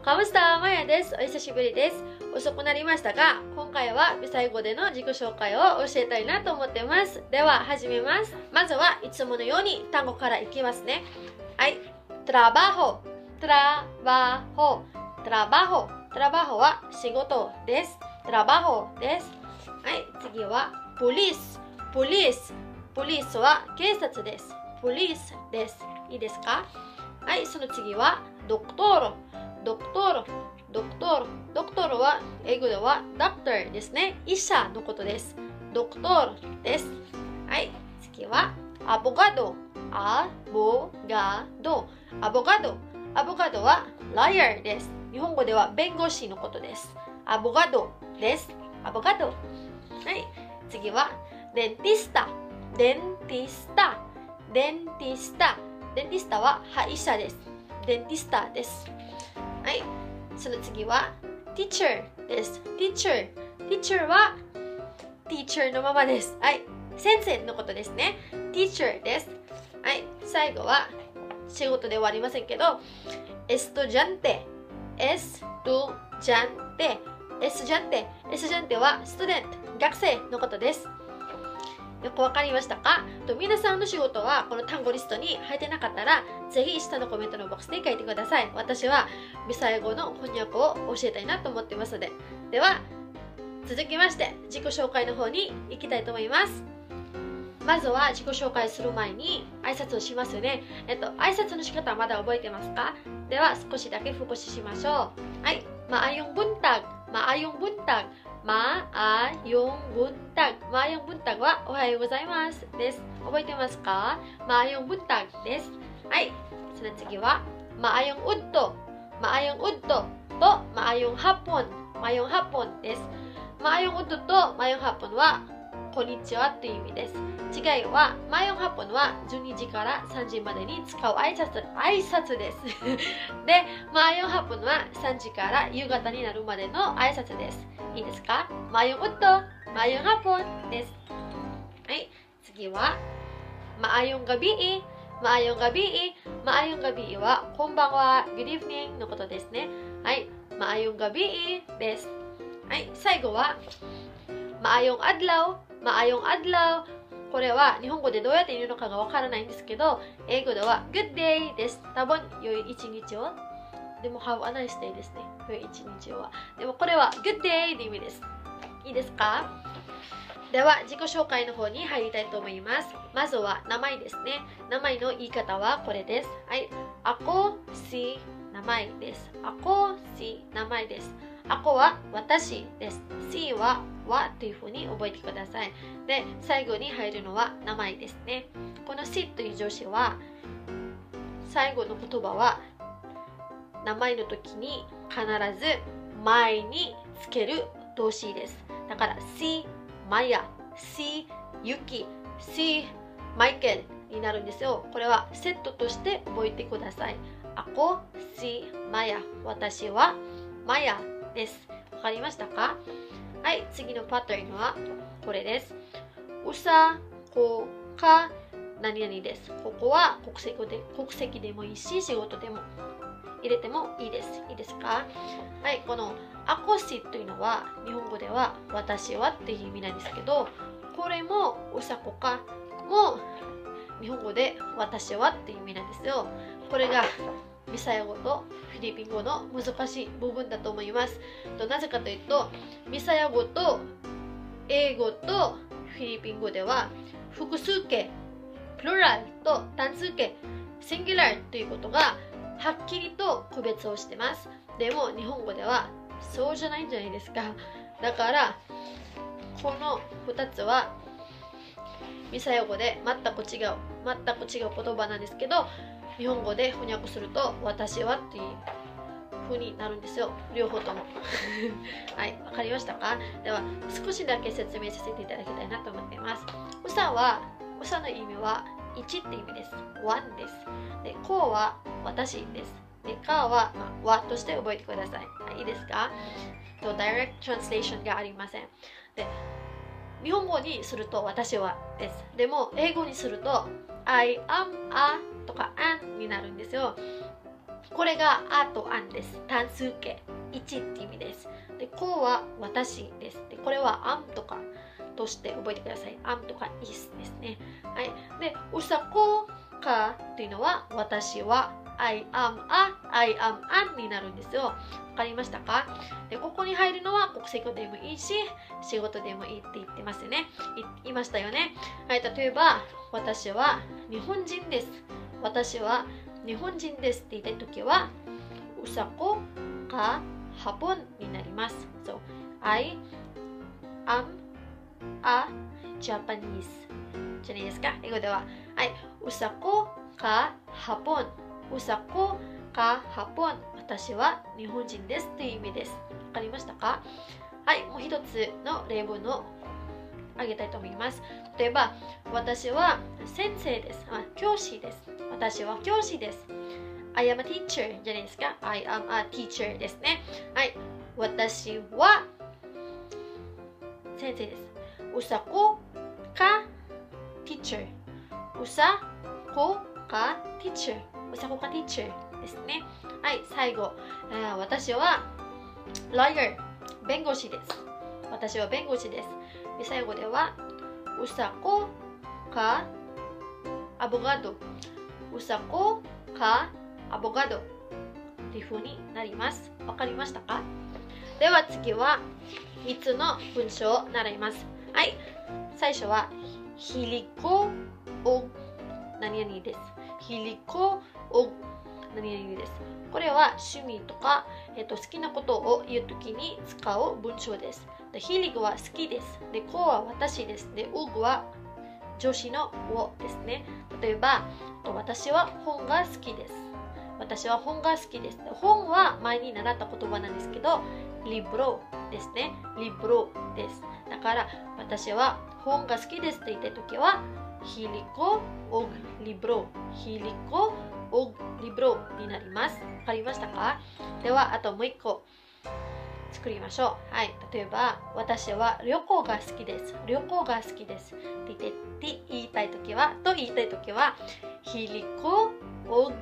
カムスターマヤです。お久しぶりです。遅くなりましたが、今回はビサイ語での自己紹介を教えたいなと思ってます。では始めます。まずはいつものように単語からいきますね。はい。trabajo、trabajo、trabajo、trabajo は仕事です。trabajo です。はい。次はpolice、police、police は警察です。police です。いいですか？はい。その次はドクトロ、ドクトロ、ドクトロ、ドクトロは英語ではドクターですね。医者のことです。ドクトロです。はい。次はアボガド、アボガド、アボガド、アボガドはライアーです。日本語では弁護士のことです。アボガドです。アボガド。はい。次はデンティスタ、デンティスタ、デンティスタ、デンティスタは歯医者です。デンティスタです。はい。その次は teacher です。teacher。teacher は teacher のままです。はい。先生のことですね。teacher です。はい。最後は仕事ではありませんけど、estudiante。estudiante。estudiante。estudiante は student。学生のことです。よくわかりましたか？皆さんの仕事はこの単語リストに入ってなかったら、ぜひ下のコメントのボックスに書いてください。私はビサイ語の翻訳を教えたいなと思ってますので。では、続きまして自己紹介の方に行きたいと思います。まずは自己紹介する前に挨拶をしますよね。挨拶の仕方はまだ覚えてますか？では少しだけ復習しましょう。はい。Maayong buntag、maayong buntag、maayong buntag、maayong buntag はおはようございますです。覚えてますか？maayong buntag です。はい。その次はmaayong udto、maayong udto とmaayong hapon、maayong hapon です。maayong udto とmaayong hapon はこんにちはという意味です。違いは、maayong hapon は12時から3時までに使う挨拶です。で、maayong hapon は3時から夕方になるまでの挨拶です。いいですか？maayong udto、maayong hapon です。はい、次は、maayong gabi、maayong gabi、maayong gabi はこんばんは、good evening のことですね。はい、maayong gabi です。はい、最後は、maayong adlaw、maayong adlaw。これは日本語でどうやって言うのかがわからないんですけど、英語では Good day です。多分、良い一日を。でも、Have a nice day ですね。良い一日を。でも、これは Good day という意味です。いいですか？では、自己紹介の方に入りたいと思います。まずは、名前ですね。名前の言い方はこれです。はい。Ako si 名前です。Ako si 名前です。Ako は私です。si はというふうに覚えてください。で、最後に入るのは名前ですね。この si という助詞は、最後の言葉は、名前の時に必ず前につける動詞です。だから、si マヤ、si ユキ、si マイケルになるんですよ。これはセットとして覚えてください。Ako si マヤ、私はマヤです。わかりましたか？はい、次のパターンはこれです。うさこか何々です。ここは国籍でもいいし、仕事でも入れてもいいです。いいですか？はい、このアコシというのは日本語では私はっていう意味なんですけど、これもうさこかも日本語で私はっていう意味なんですよ。これがビサヤ語とフィリピン語の難しい部分だと思います。なぜかというと、ビサヤ語と英語とフィリピン語では複数形、プルラルと単数形、シンギュラルということがはっきりと区別をしてます。でも日本語ではそうじゃないんじゃないですか。だからこの2つはビサヤ語で全く違う言葉なんですけど、日本語で翻訳すると私はっていう風になるんですよ。両方とも。はい、わかりましたか？では少しだけ説明させていただきたいなと思っています。うさの意味は1って意味です。1です。で、こうは私です。で、かは、わとして覚えてください。はい、いいですか？direct translation がありません。で、日本語にすると私はです。でも英語にすると I am a とか an になるんですよ。これがあとあんです。単数形。1って意味です。で、こうは私です。で、これはamとかとして覚えてください。amとか is ですね。はい。で、うさこかっていうのは私は I am an になるんですよ。わかりましたか？で、ここに入るのは国籍でもいいし、仕事でもいいって言ってますね。言いましたよね。はい。例えば、私は日本人です。私は日本人ですって言いたいときは、うさこかハポンになります。So, I am a Japanese じゃないですか。英語では。はい。うさこかハポン。うさこかハポン。私は日本人ですという意味です。わかりましたか？はい。もう一つの例文をあげたいと思います。例えば、私は先生です。教師です。私は教師です。I am a teacher じゃないですか。I am a teacher ですね。はい。私は先生です。うさこか teacher。うさこか teacher。うさこか teacher ですね。はい。最後。私は lawyer。弁護士です。私は弁護士です。で、最後ではうさこかアボガド。うさこかアボガドっていう風になります。わかりましたか？では次は3つの文章を習います。はい。最初はヒリコオ何々です。ヒリコオ何々です。これは趣味とか、好きなことを言うときに使う文章です。で、ヒリコは好きです。で、コは私です。で、オグは助詞のをですね。例えば、私は本が好きです。私は本が好きです。本は前に習った言葉なんですけど、リブロですね。リブロです。だから、私は本が好きですって言ったときは、ヒリコオグリブロ。ヒリコオグリブロになります。わかりましたか？では、あともう一個作りましょう。はい。例えば、私は旅行が好きです。旅行が好きです。って言いたいときは、ヒリコオグ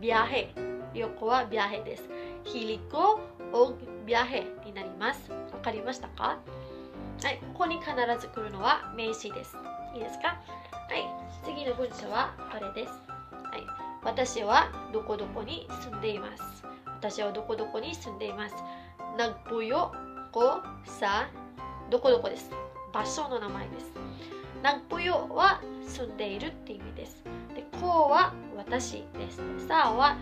viaje。旅行はviajeです。ヒリコオグviajeになります。わかりましたか？はい。ここに必ず来るのは名詞です。いいですか？はい。次の文章はこれです。はい。私はどこどこに住んでいます。私はどこどこに住んでいます。nagpuyo ko sa どこどこです。場所の名前です。nagpuyo は住んでいるって意味です。で、こは私です。さは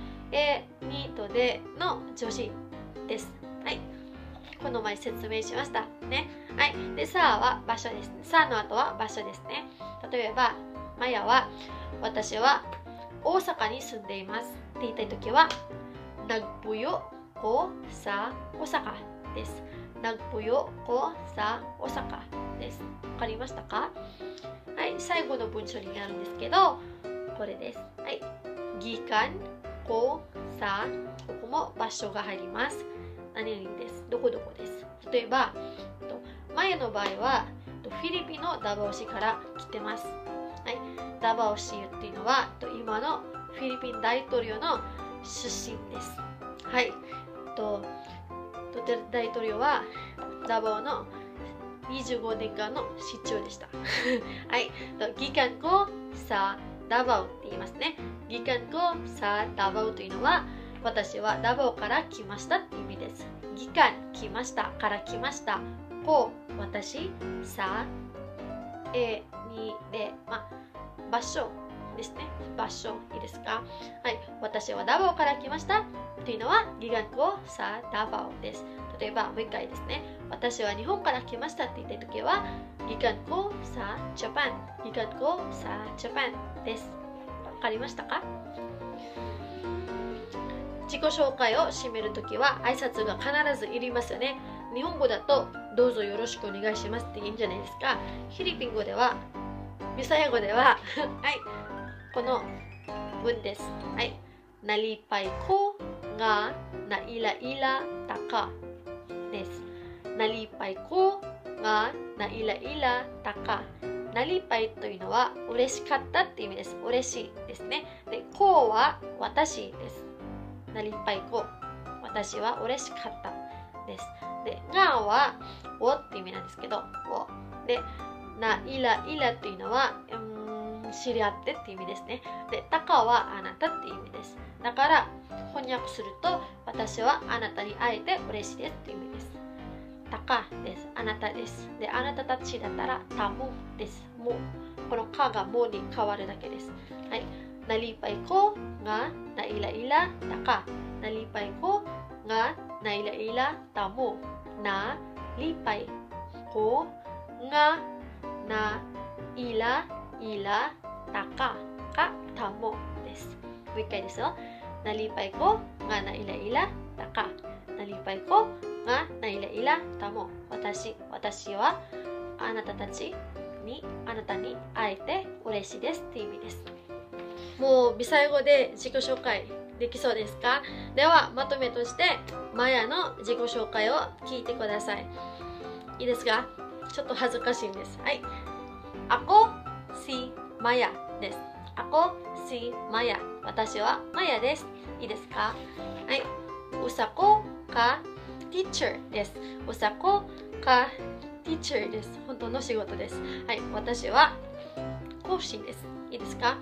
にとでの助詞です。はい。この前説明しましたね。はい。で、さは場所です。さの後は場所ですね。例えば、マヤは私は大阪に住んでいますって言いたいときは、nagpuyo ko sa Osaka です。nagpuyo ko sa Osaka です。わかりましたか？はい。最後の文章になるんですけど、これです。はい。gikan ko sa ここも場所が入ります。何々です。どこどこです。例えば、前の場合はフィリピンのダバオ市から来てます。はい。ダバオ市っていうのは今のフィリピン大統領の出身です。はい。大統領はダバオの25年間の市長でした。はい。gikan ko sa Davao って言いますね。gikan ko sa Davao というのは私はダバオから来ましたって意味です。gikan 来ましたから来ました。こ私さにで、場所ですね。場所いいですか？はい。私はダバオから来ましたというのはgikan ko sa Davao です。例えばもう一回ですね。私は日本から来ましたって言ったときはgikan ko sa Japan。gikan ko sa Japan です。わかりましたか？自己紹介を締めるときは挨拶が必ずいりますよね。日本語だとどうぞよろしくお願いしますっていいんじゃないですか。フィリピン語では、ビサヤ語でははい、この文です。はい。nalipay ko nga naila-ila taka です。nalipay ko nga naila-ila taka。nalipay というのは嬉しかったっていう意味です。嬉しいですね。で、こうは私です。なりっぱいこ。私は嬉しかったです。で、がはおって意味なんですけど、お。で、ないらいらっていうのは、知り合ってって意味ですね。で、たかはあなたって意味です。だから、翻訳すると、私はあなたに会えて嬉しいですって意味です。たかです。あなたです。で、あなたたちだったら、たもです。も。このかがもに変わるだけです。はい。なりぱいこがないらいらたか。なりぱいこがないらいらたも。なりぱいこがないらいらたかかたもです。もう一回ですよ。なりぱいこがないらいらたか。なりぱいこがないらいらたも。私はあなたたちにあなたに会えて嬉しいですって意味です。もうビサイ語で自己紹介できそうですか？ではまとめとしてマヤの自己紹介を聞いてください。いいですか？ちょっと恥ずかしいんです。はい。Ako si Maya です。Ako si Maya。私はマヤです。いいですか？はい。Usako ka teacher です。Usako ka teacher です。本当の仕事です。はい。私は講師です。いいですか？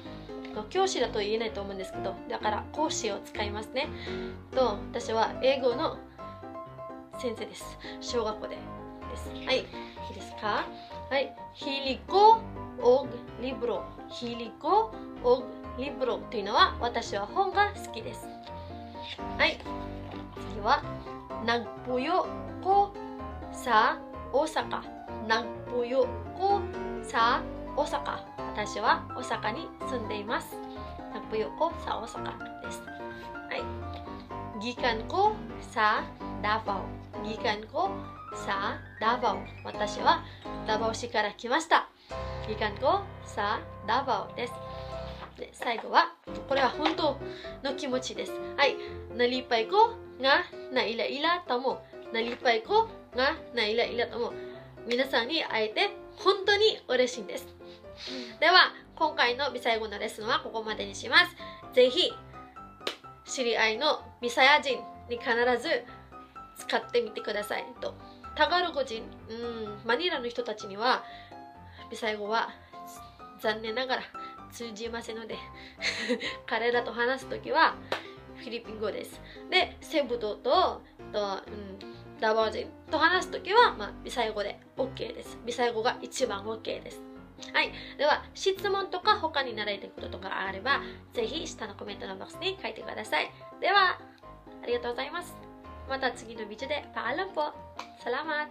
教師だと言えないと思うんですけど、だから講師を使いますね。と、私は英語の先生です。小学校でです。はい。いいですか？はい。Hiliko og libro。Hiliko og libro というのは、私は本が好きです。はい。次は、Nagpuyo ko sa Osaka。Nagpuyo ko sa Osaka。私は大阪に住んでいます。Nagpuyo ko sa Osaka です。はい。Gikan ko sa Davao。Gikan ko sa Davao。私はダバオ市から来ました。Gikan ko sa Davao です。で、最後は、これは本当の気持ちです。はい。Nalipay ko nga naila-ila tamo。Nalipay ko nga naila-ila tamo。皆さんに会えて本当に嬉しいんです。では、今回のビサイ語のレッスンはここまでにします。ぜひ、知り合いのビサヤ人に必ず使ってみてください。と、タガログ人、マニラの人たちには、ビサイ語は残念ながら通じませんので、彼らと話すときはフィリピン語です。で、セブ島と、ダバオ人と話すときは、ビサイ語で OK です。ビサイ語が一番 OK です。はい。では、質問とか他に習いたいこととかあれば、ぜひ下のコメントのボックスに書いてください。では、ありがとうございます。また次のビデオで、paalam po. Salamat!